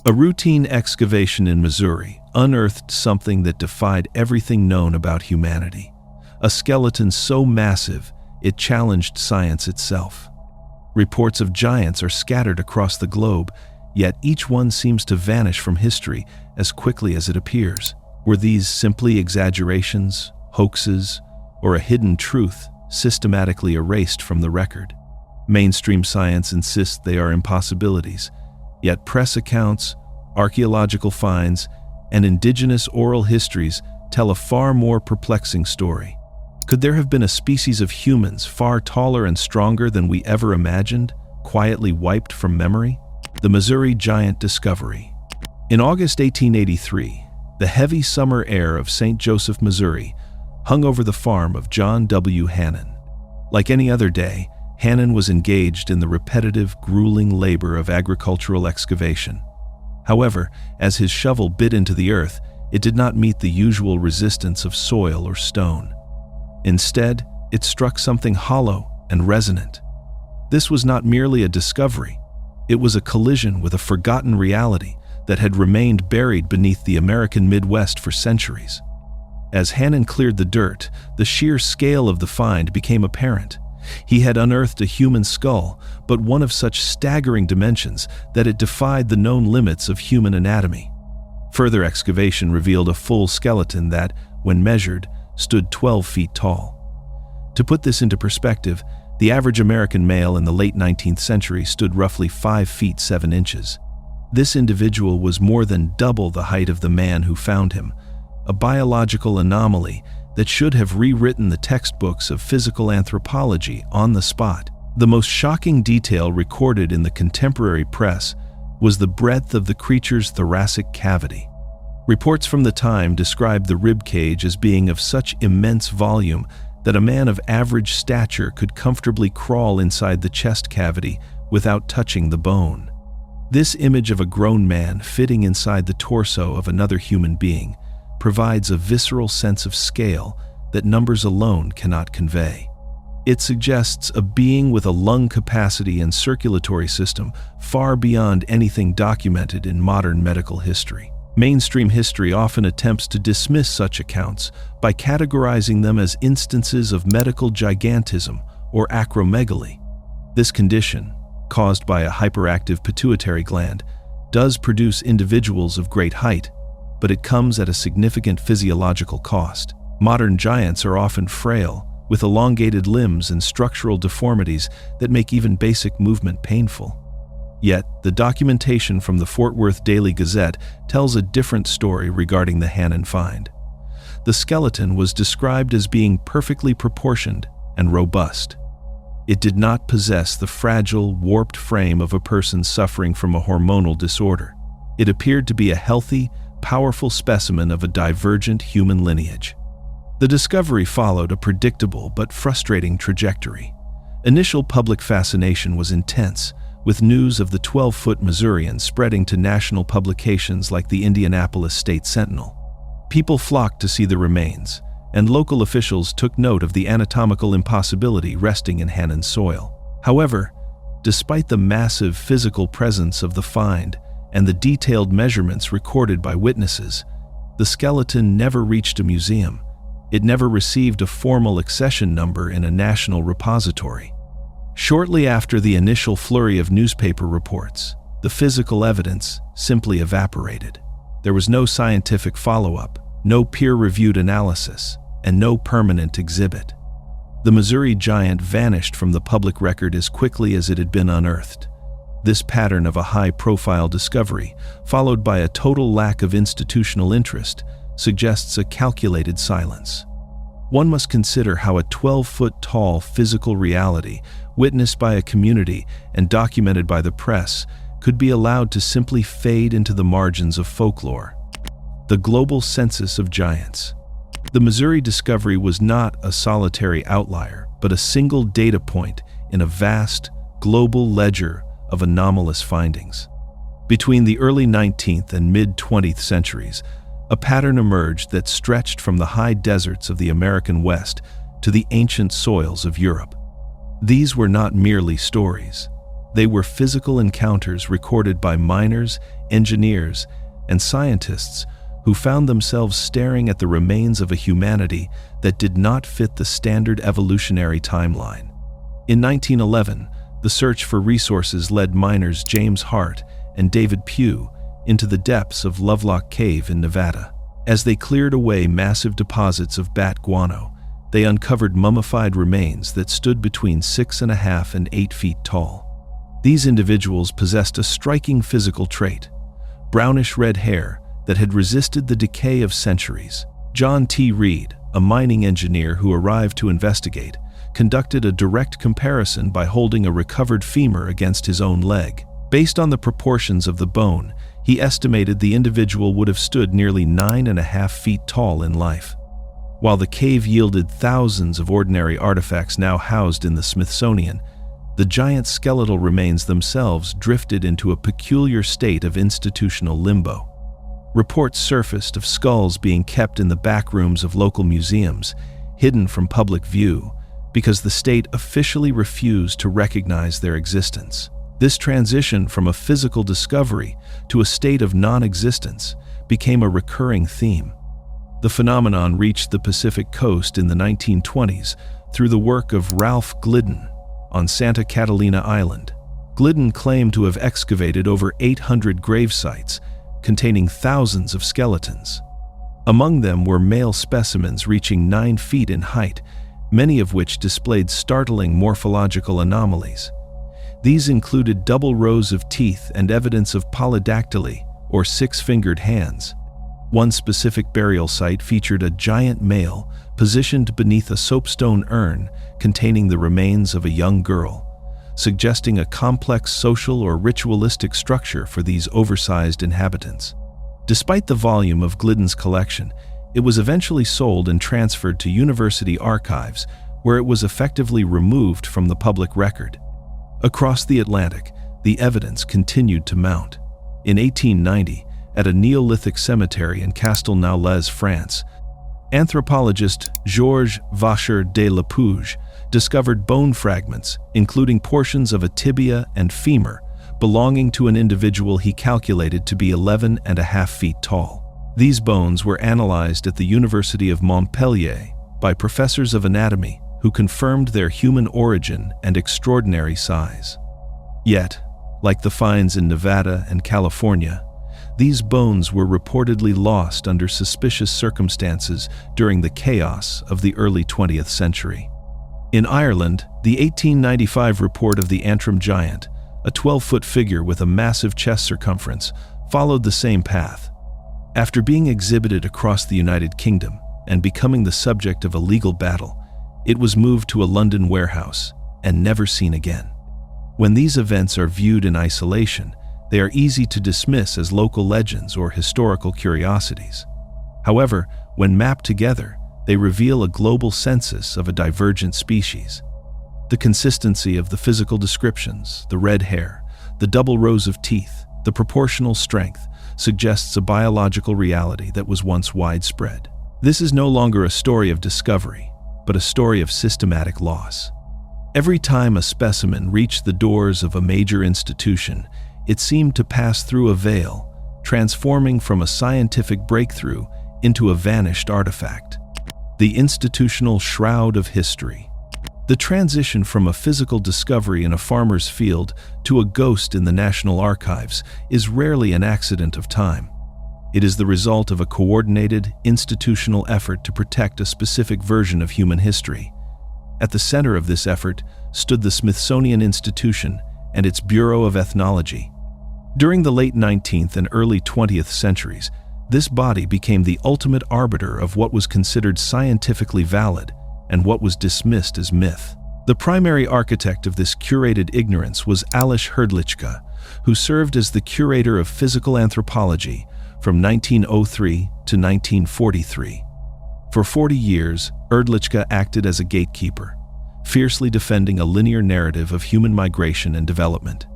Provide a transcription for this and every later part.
A routine excavation in Missouri unearthed something that defied everything known about humanity. A skeleton so massive, it challenged science itself. Reports of giants are scattered across the globe, yet each one seems to vanish from history as quickly as it appears. Were these simply exaggerations, hoaxes, or a hidden truth systematically erased from the record? Mainstream science insists they are impossibilities, yet press accounts, archaeological finds, and indigenous oral histories tell a far more perplexing story. Could there have been a species of humans far taller and stronger than we ever imagined, quietly wiped from memory? The Missouri Giant Discovery. In August 1883, the heavy summer air of St. Joseph, Missouri, hung over the farm of John W. Hannon. Like any other day, Hannon was engaged in the repetitive, grueling labor of agricultural excavation. However, as his shovel bit into the earth, it did not meet the usual resistance of soil or stone. Instead, it struck something hollow and resonant. This was not merely a discovery. It was a collision with a forgotten reality that had remained buried beneath the American Midwest for centuries. As Hannon cleared the dirt, the sheer scale of the find became apparent. He had unearthed a human skull, but one of such staggering dimensions that it defied the known limits of human anatomy. Further excavation revealed a full skeleton that, when measured, stood 12 feet tall. To put this into perspective, the average American male in the late 19th century stood roughly 5 feet 7 inches. This individual was more than double the height of the man who found him, a biological anomaly that should have rewritten the textbooks of physical anthropology on the spot. The most shocking detail recorded in the contemporary press was the breadth of the creature's thoracic cavity. Reports from the time described the rib cage as being of such immense volume that a man of average stature could comfortably crawl inside the chest cavity without touching the bone. This image of a grown man fitting inside the torso of another human being provides a visceral sense of scale that numbers alone cannot convey. It suggests a being with a lung capacity and circulatory system far beyond anything documented in modern medical history. Mainstream history often attempts to dismiss such accounts by categorizing them as instances of medical gigantism or acromegaly. This condition, caused by a hyperactive pituitary gland, does produce individuals of great height, but it comes at a significant physiological cost. Modern giants are often frail, with elongated limbs and structural deformities that make even basic movement painful. Yet, the documentation from the Fort Worth Daily Gazette tells a different story regarding the Hannon find. The skeleton was described as being perfectly proportioned and robust. It did not possess the fragile, warped frame of a person suffering from a hormonal disorder. It appeared to be a healthy, powerful specimen of a divergent human lineage. The discovery followed a predictable but frustrating trajectory. Initial public fascination was intense, with news of the 12-foot Missourian spreading to national publications like the Indianapolis State Sentinel. People flocked to see the remains, and local officials took note of the anatomical impossibility resting in Hannon's soil. However, despite the massive physical presence of the find and the detailed measurements recorded by witnesses, the skeleton never reached a museum. It never received a formal accession number in a national repository. Shortly after the initial flurry of newspaper reports, the physical evidence simply evaporated. There was no scientific follow-up, no peer-reviewed analysis, and no permanent exhibit. The Missouri Giant vanished from the public record as quickly as it had been unearthed. This pattern of a high-profile discovery, followed by a total lack of institutional interest, suggests a calculated silence. One must consider how a 12-foot-tall physical reality, witnessed by a community and documented by the press, could be allowed to simply fade into the margins of folklore. The global census of giants. The Missouri discovery was not a solitary outlier, but a single data point in a vast, global ledger of anomalous findings. Between the early 19th and mid-20th centuries, a pattern emerged that stretched from the high deserts of the American West to the ancient soils of Europe. These were not merely stories. They were physical encounters recorded by miners, engineers, and scientists who found themselves staring at the remains of a humanity that did not fit the standard evolutionary timeline. In 1911, the search for resources led miners James Hart and David Pugh into the depths of Lovelock Cave in Nevada. As they cleared away massive deposits of bat guano, they uncovered mummified remains that stood between 6.5 and 8 feet tall. These individuals possessed a striking physical trait: brownish-red hair that had resisted the decay of centuries. John T. Reed, a mining engineer who arrived to investigate, conducted a direct comparison by holding a recovered femur against his own leg. Based on the proportions of the bone, he estimated the individual would have stood nearly 9.5 feet tall in life. While the cave yielded thousands of ordinary artifacts now housed in the Smithsonian, the giant skeletal remains themselves drifted into a peculiar state of institutional limbo. Reports surfaced of skulls being kept in the back rooms of local museums, hidden from public view, because the state officially refused to recognize their existence. This transition from a physical discovery to a state of non-existence became a recurring theme. The phenomenon reached the Pacific coast in the 1920s through the work of Ralph Glidden on Santa Catalina Island. Glidden claimed to have excavated over 800 grave sites containing thousands of skeletons. Among them were male specimens reaching 9 feet in height, many of which displayed startling morphological anomalies. These included double rows of teeth and evidence of polydactyly, or six-fingered hands. One specific burial site featured a giant male positioned beneath a soapstone urn containing the remains of a young girl, suggesting a complex social or ritualistic structure for these oversized inhabitants. Despite the volume of Glidden's collection, it was eventually sold and transferred to university archives, where it was effectively removed from the public record. Across the Atlantic, the evidence continued to mount. In 1890, at a Neolithic cemetery in Castelnau-les, France, anthropologist Georges Vacher de la Puge discovered bone fragments, including portions of a tibia and femur, belonging to an individual he calculated to be 11.5 feet tall. These bones were analyzed at the University of Montpellier by professors of anatomy who confirmed their human origin and extraordinary size. Yet, like the finds in Nevada and California, these bones were reportedly lost under suspicious circumstances during the chaos of the early 20th century. In Ireland, the 1895 report of the Antrim giant, a 12-foot figure with a massive chest circumference, followed the same path. After being exhibited across the United Kingdom and becoming the subject of a legal battle, it was moved to a London warehouse and never seen again. When these events are viewed in isolation, they are easy to dismiss as local legends or historical curiosities. However, when mapped together, they reveal a global census of a divergent species. The consistency of the physical descriptions, the red hair, the double rows of teeth, the proportional strength, suggests a biological reality that was once widespread. This is no longer a story of discovery, but a story of systematic loss. Every time a specimen reached the doors of a major institution, it seemed to pass through a veil, transforming from a scientific breakthrough into a vanished artifact. The institutional shroud of history. The transition from a physical discovery in a farmer's field to a ghost in the National Archives is rarely an accident of time. It is the result of a coordinated, institutional effort to protect a specific version of human history. At the center of this effort stood the Smithsonian Institution and its Bureau of Ethnology. During the late 19th and early 20th centuries, this body became the ultimate arbiter of what was considered scientifically valid and what was dismissed as myth. The primary architect of this curated ignorance was Alois Hrdlicka, who served as the curator of physical anthropology from 1903 to 1943. For 40 years, Hrdlicka acted as a gatekeeper, fiercely defending a linear narrative of human migration and development.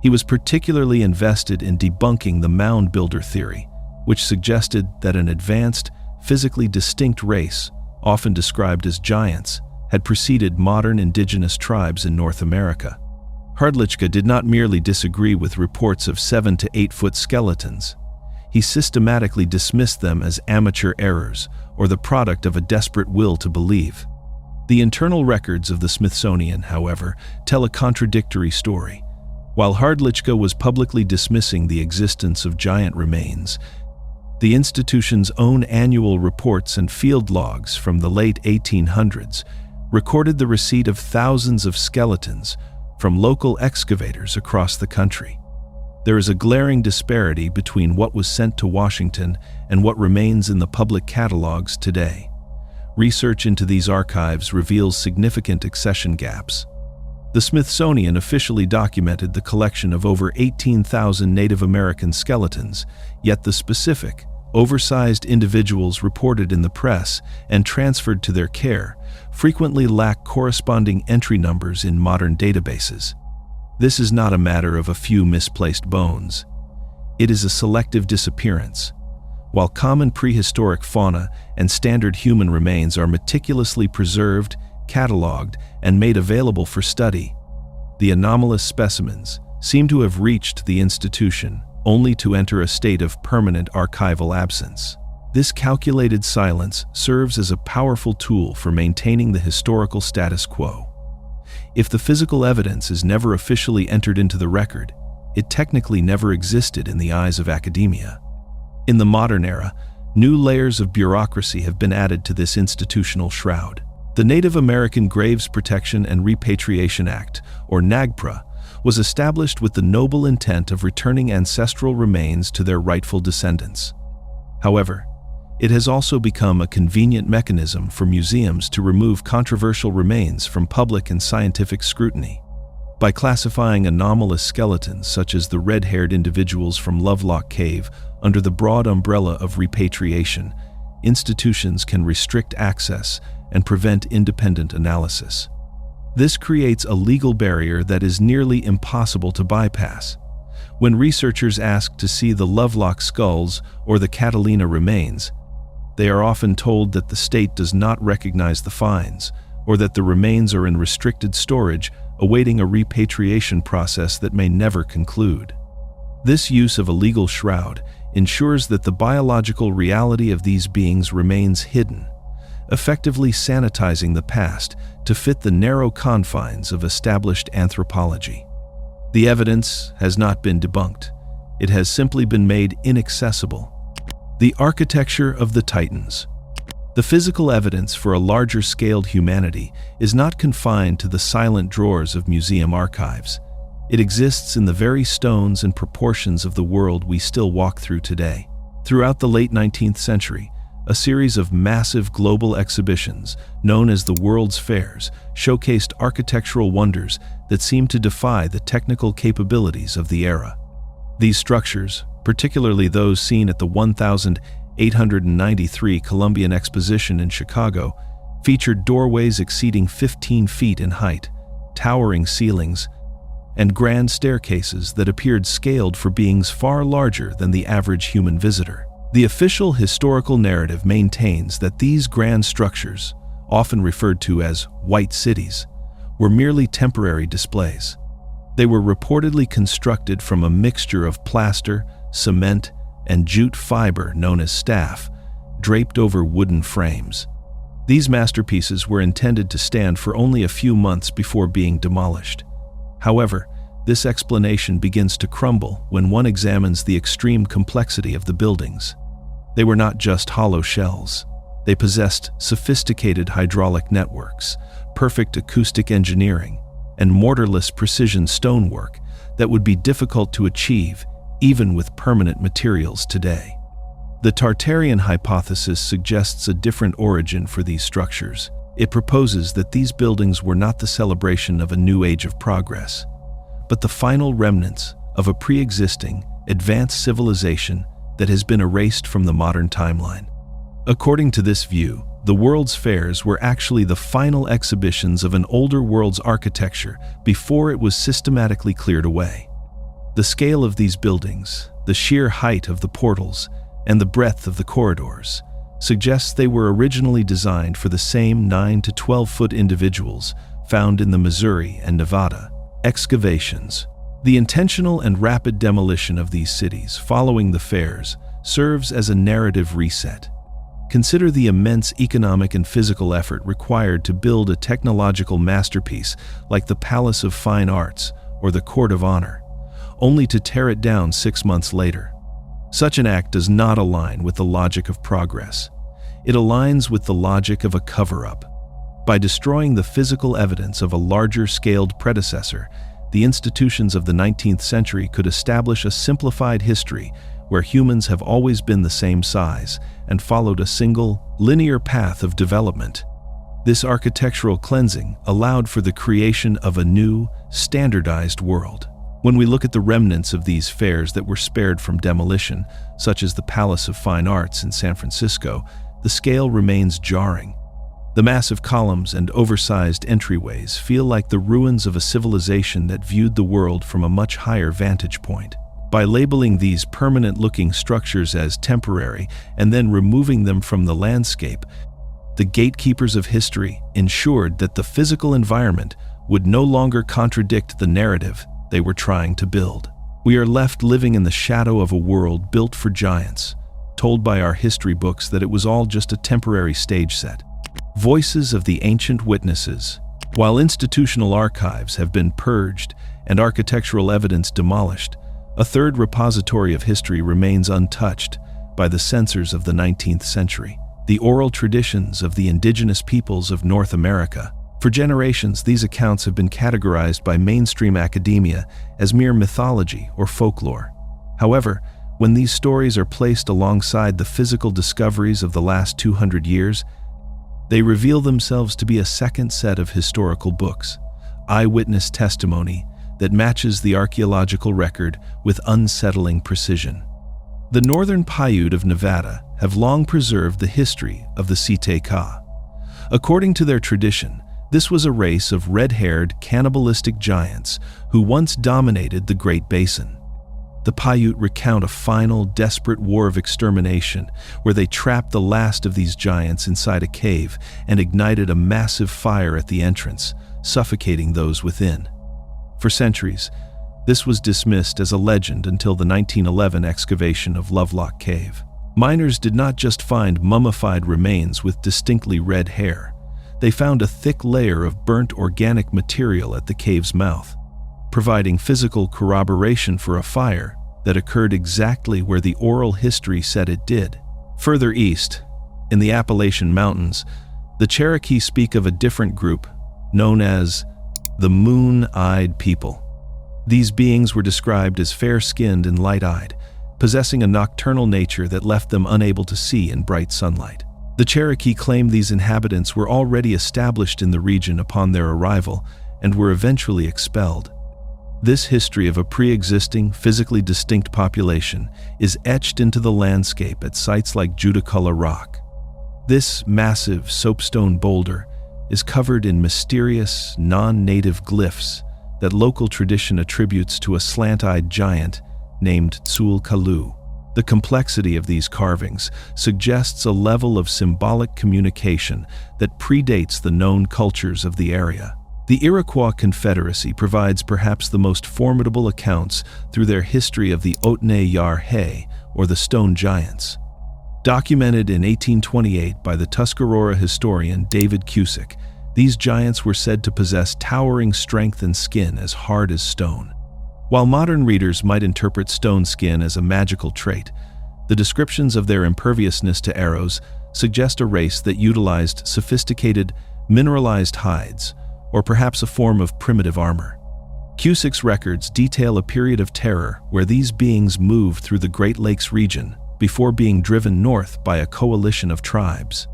He was particularly invested in debunking the mound builder theory, which suggested that an advanced, physically distinct race, often described as giants, had preceded modern indigenous tribes in North America. Hrdlicka did not merely disagree with reports of 7 to 8 foot skeletons. He systematically dismissed them as amateur errors or the product of a desperate will to believe. The internal records of the Smithsonian, however, tell a contradictory story. While Hrdlicka was publicly dismissing the existence of giant remains, the institution's own annual reports and field logs from the late 1800s recorded the receipt of thousands of skeletons from local excavators across the country. There is a glaring disparity between what was sent to Washington and what remains in the public catalogs today. Research into these archives reveals significant accession gaps. The Smithsonian officially documented the collection of over 18,000 Native American skeletons, yet the specific, oversized individuals reported in the press and transferred to their care frequently lack corresponding entry numbers in modern databases. This is not a matter of a few misplaced bones. It is a selective disappearance. While common prehistoric fauna and standard human remains are meticulously preserved, catalogued, and made available for study, the anomalous specimens seem to have reached the institution only to enter a state of permanent archival absence. This calculated silence serves as a powerful tool for maintaining the historical status quo. If the physical evidence is never officially entered into the record, it technically never existed in the eyes of academia. In the modern era, new layers of bureaucracy have been added to this institutional shroud. The Native American Graves Protection and Repatriation Act, or NAGPRA, was established with the noble intent of returning ancestral remains to their rightful descendants. However, it has also become a convenient mechanism for museums to remove controversial remains from public and scientific scrutiny. By classifying anomalous skeletons such as the red-haired individuals from Lovelock Cave under the broad umbrella of repatriation, institutions can restrict access and prevent independent analysis. This creates a legal barrier that is nearly impossible to bypass. When researchers ask to see the Lovelock skulls or the Catalina remains, they are often told that the state does not recognize the finds, or that the remains are in restricted storage awaiting a repatriation process that may never conclude. This use of a legal shroud ensures that the biological reality of these beings remains hidden, effectively sanitizing the past to fit the narrow confines of established anthropology. The evidence has not been debunked. It has simply been made inaccessible. The architecture of the Titans. The physical evidence for a larger-scaled humanity is not confined to the silent drawers of museum archives. It exists in the very stones and proportions of the world we still walk through today. Throughout the late 19th century, a series of massive global exhibitions, known as the World's Fairs, showcased architectural wonders that seemed to defy the technical capabilities of the era. These structures, particularly those seen at the 1893 Columbian Exposition in Chicago, featured doorways exceeding 15 feet in height, towering ceilings, and grand staircases that appeared scaled for beings far larger than the average human visitor. The official historical narrative maintains that these grand structures, often referred to as white cities, were merely temporary displays. They were reportedly constructed from a mixture of plaster, cement, and jute fiber known as staff, draped over wooden frames. These masterpieces were intended to stand for only a few months before being demolished. However, this explanation begins to crumble when one examines the extreme complexity of the buildings. They were not just hollow shells. They possessed sophisticated hydraulic networks, perfect acoustic engineering, and mortarless precision stonework that would be difficult to achieve even with permanent materials today. The Tartarian hypothesis suggests a different origin for these structures. It proposes that these buildings were not the celebration of a new age of progress, but the final remnants of a pre-existing, advanced civilization that has been erased from the modern timeline. According to this view, the World's Fairs were actually the final exhibitions of an older world's architecture before it was systematically cleared away. The scale of these buildings, the sheer height of the portals, and the breadth of the corridors suggests they were originally designed for the same 9 to 12-foot individuals found in the Missouri and Nevada. Excavations. The intentional and rapid demolition of these cities following the fairs serves as a narrative reset. Consider the immense economic and physical effort required to build a technological masterpiece like the Palace of Fine Arts or the Court of Honor, only to tear it down 6 months later. Such an act does not align with the logic of progress. It aligns with the logic of a cover-up. By destroying the physical evidence of a larger-scaled predecessor, the institutions of the 19th century could establish a simplified history where humans have always been the same size and followed a single, linear path of development. This architectural cleansing allowed for the creation of a new, standardized world. When we look at the remnants of these fairs that were spared from demolition, such as the Palace of Fine Arts in San Francisco, the scale remains jarring. The massive columns and oversized entryways feel like the ruins of a civilization that viewed the world from a much higher vantage point. By labeling these permanent-looking structures as temporary and then removing them from the landscape, the gatekeepers of history ensured that the physical environment would no longer contradict the narrative they were trying to build. We are left living in the shadow of a world built for giants, told by our history books that it was all just a temporary stage set. Voices of the ancient witnesses. While institutional archives have been purged and architectural evidence demolished, a third repository of history remains untouched by the censors of the 19th century: the oral traditions of the indigenous peoples of North America. For generations, these accounts have been categorized by mainstream academia as mere mythology or folklore. However, when these stories are placed alongside the physical discoveries of the last 200 years, they reveal themselves to be a second set of historical books, eyewitness testimony that matches the archaeological record with unsettling precision. The northern Paiute of Nevada have long preserved the history of the Site-Ka. According to their tradition, this was a race of red-haired, cannibalistic giants who once dominated the Great Basin. The Paiute recount a final, desperate war of extermination where they trapped the last of these giants inside a cave and ignited a massive fire at the entrance, suffocating those within. For centuries, this was dismissed as a legend until the 1911 excavation of Lovelock Cave. Miners did not just find mummified remains with distinctly red hair. They found a thick layer of burnt organic material at the cave's mouth, providing physical corroboration for a fire that occurred exactly where the oral history said it did. Further east, in the Appalachian Mountains, the Cherokee speak of a different group known as the moon-eyed people. These beings were described as fair-skinned and light-eyed, possessing a nocturnal nature that left them unable to see in bright sunlight. The Cherokee claimed these inhabitants were already established in the region upon their arrival and were eventually expelled. This history of a pre-existing, physically distinct population is etched into the landscape at sites like Judaculla Rock. This massive soapstone boulder is covered in mysterious, non-native glyphs that local tradition attributes to a slant-eyed giant named Tzul-Kalu. The complexity of these carvings suggests a level of symbolic communication that predates the known cultures of the area. The Iroquois Confederacy provides perhaps the most formidable accounts through their history of the Otne-Yar-He, or the Stone Giants. Documented in 1828 by the Tuscarora historian David Cusick, these giants were said to possess towering strength and skin as hard as stone. While modern readers might interpret stone skin as a magical trait, the descriptions of their imperviousness to arrows suggest a race that utilized sophisticated, mineralized hides, or perhaps a form of primitive armor. Cusick's records detail a period of terror where these beings moved through the Great Lakes region before being driven north by a coalition of tribes.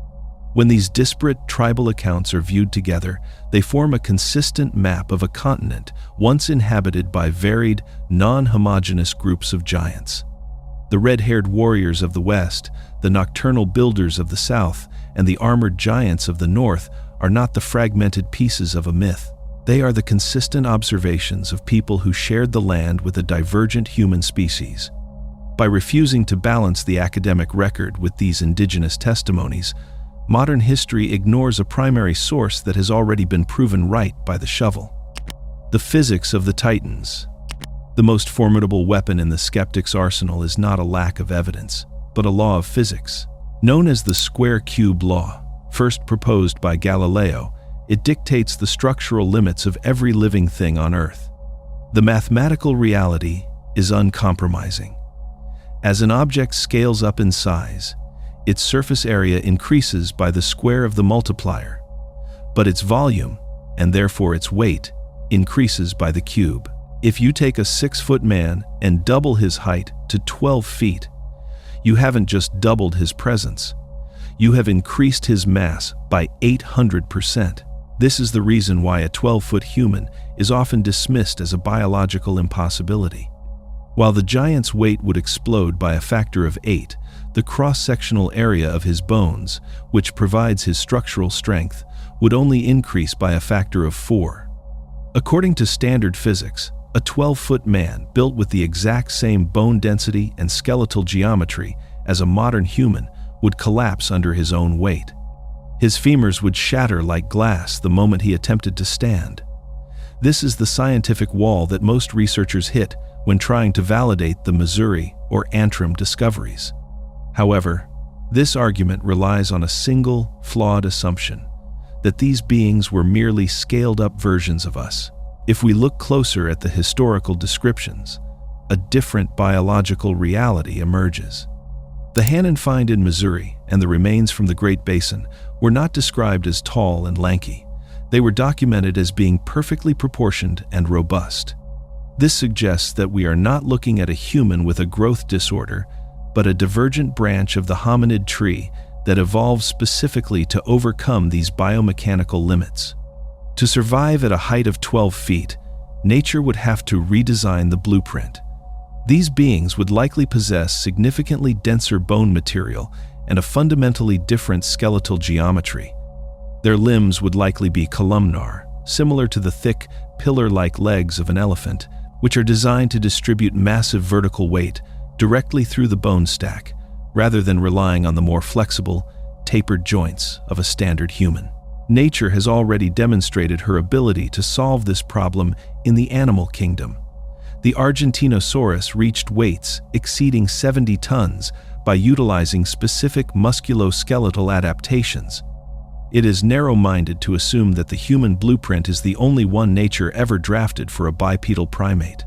When these disparate tribal accounts are viewed together, they form a consistent map of a continent once inhabited by varied, non-homogeneous groups of giants. The red-haired warriors of the west, the nocturnal builders of the south, and the armored giants of the north are not the fragmented pieces of a myth. They are the consistent observations of people who shared the land with a divergent human species. By refusing to balance the academic record with these indigenous testimonies, modern history ignores a primary source that has already been proven right by the shovel. The physics of the Titans. The most formidable weapon in the skeptic's arsenal is not a lack of evidence, but a law of physics. Known as the square-cube law, first proposed by Galileo, it dictates the structural limits of every living thing on Earth. The mathematical reality is uncompromising. As an object scales up in size, its surface area increases by the square of the multiplier, but its volume, and therefore its weight, increases by the cube. If you take a 6-foot man and double his height to 12 feet, you haven't just doubled his presence. You have increased his mass by 800%. This is the reason why a 12-foot human is often dismissed as a biological impossibility. While the giant's weight would explode by a factor of 8, the cross-sectional area of his bones, which provides his structural strength, would only increase by a factor of 4. According to standard physics, a 12-foot man built with the exact same bone density and skeletal geometry as a modern human would collapse under his own weight. His femurs would shatter like glass the moment he attempted to stand. This is the scientific wall that most researchers hit when trying to validate the Missouri or Antrim discoveries. However, this argument relies on a single, flawed assumption, that these beings were merely scaled-up versions of us. If we look closer at the historical descriptions, a different biological reality emerges. The Hannon find in Missouri and the remains from the Great Basin were not described as tall and lanky. They were documented as being perfectly proportioned and robust. This suggests that we are not looking at a human with a growth disorder, but a divergent branch of the hominid tree that evolved specifically to overcome these biomechanical limits. To survive at a height of 12 feet, nature would have to redesign the blueprint. These beings would likely possess significantly denser bone material and a fundamentally different skeletal geometry. Their limbs would likely be columnar, similar to the thick, pillar-like legs of an elephant, which are designed to distribute massive vertical weight directly through the bone stack, rather than relying on the more flexible, tapered joints of a standard human. Nature has already demonstrated her ability to solve this problem in the animal kingdom. The Argentinosaurus reached weights exceeding 70 tons by utilizing specific musculoskeletal adaptations. It is narrow-minded to assume that the human blueprint is the only one nature ever drafted for a bipedal primate.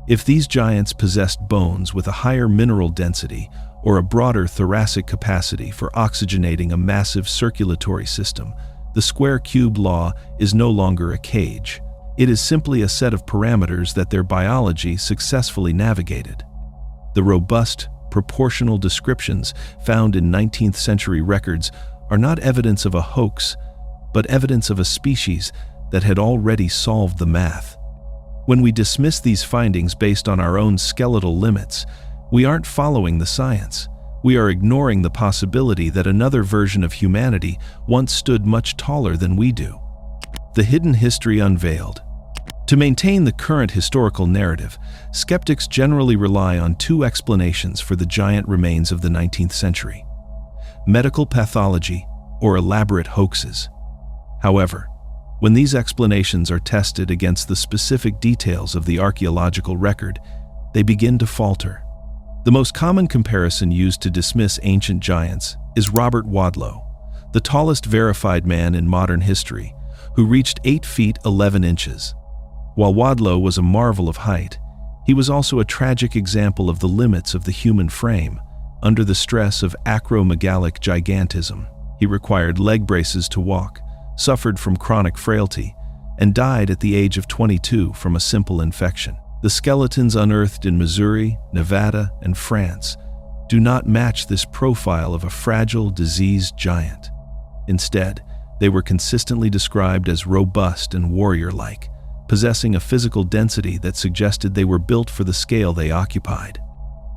If these giants possessed bones with a higher mineral density or a broader thoracic capacity for oxygenating a massive circulatory system, the square-cube law is no longer a cage. It is simply a set of parameters that their biology successfully navigated. The robust, proportional descriptions found in 19th century records are not evidence of a hoax, but evidence of a species that had already solved the math. When we dismiss these findings based on our own skeletal limits, we aren't following the science. We are ignoring the possibility that another version of humanity once stood much taller than we do. The hidden history unveiled. To maintain the current historical narrative, skeptics generally rely on two explanations for the giant remains of the 19th century: medical pathology or elaborate hoaxes. However, when these explanations are tested against the specific details of the archaeological record, they begin to falter. The most common comparison used to dismiss ancient giants is Robert Wadlow, the tallest verified man in modern history, who reached 8 feet 11 inches. While Wadlow was a marvel of height, he was also a tragic example of the limits of the human frame. Under the stress of acromegalic gigantism, he required leg braces to walk, suffered from chronic frailty, and died at the age of 22 from a simple infection. The skeletons unearthed in Missouri, Nevada, and France do not match this profile of a fragile, diseased giant. Instead, they were consistently described as robust and warrior-like, possessing a physical density that suggested they were built for the scale they occupied.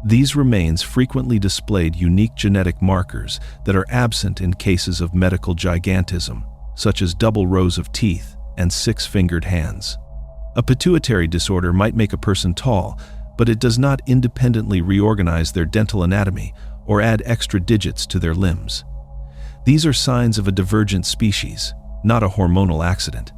These remains frequently displayed unique genetic markers that are absent in cases of medical gigantism, such as double rows of teeth and 6-fingered hands. A pituitary disorder might make a person tall, but it does not independently reorganize their dental anatomy or add extra digits to their limbs. These are signs of a divergent species, not a hormonal accident.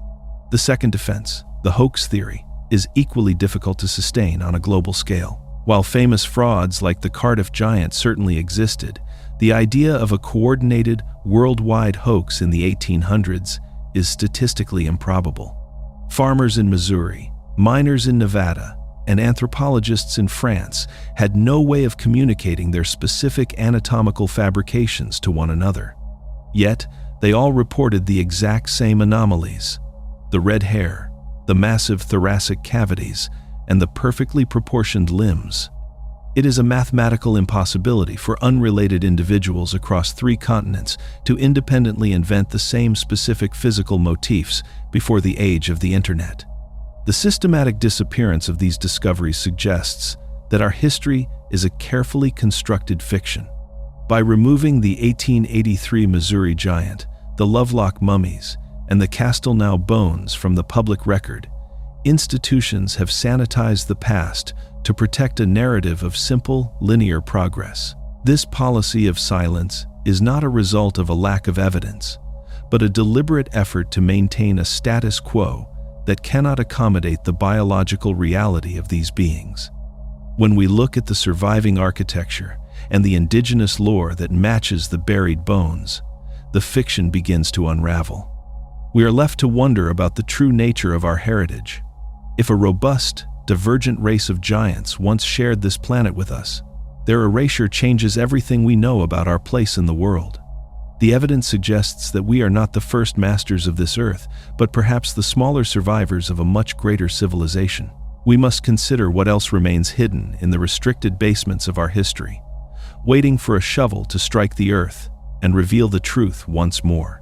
The second defense: The hoax theory is equally difficult to sustain on a global scale. While famous frauds like the Cardiff Giant certainly existed, the idea of a coordinated, worldwide hoax in the 1800s is statistically improbable. Farmers in Missouri, miners in Nevada, and anthropologists in France had no way of communicating their specific anatomical fabrications to one another. Yet, they all reported the exact same anomalies: the red hair, the massive thoracic cavities, and the perfectly proportioned limbs. It is a mathematical impossibility for unrelated individuals across 3 continents to independently invent the same specific physical motifs before the age of the internet. The systematic disappearance of these discoveries suggests that our history is a carefully constructed fiction. By removing the 1883 Missouri Giant, the Lovelock mummies, and the Castelnau bones from the public record, institutions have sanitized the past to protect a narrative of simple, linear progress. This policy of silence is not a result of a lack of evidence, but a deliberate effort to maintain a status quo that cannot accommodate the biological reality of these beings. When we look at the surviving architecture and the indigenous lore that matches the buried bones, the fiction begins to unravel. We are left to wonder about the true nature of our heritage. If a robust, divergent race of giants once shared this planet with us, their erasure changes everything we know about our place in the world. The evidence suggests that we are not the first masters of this earth, but perhaps the smaller survivors of a much greater civilization. We must consider what else remains hidden in the restricted basements of our history, waiting for a shovel to strike the earth and reveal the truth once more.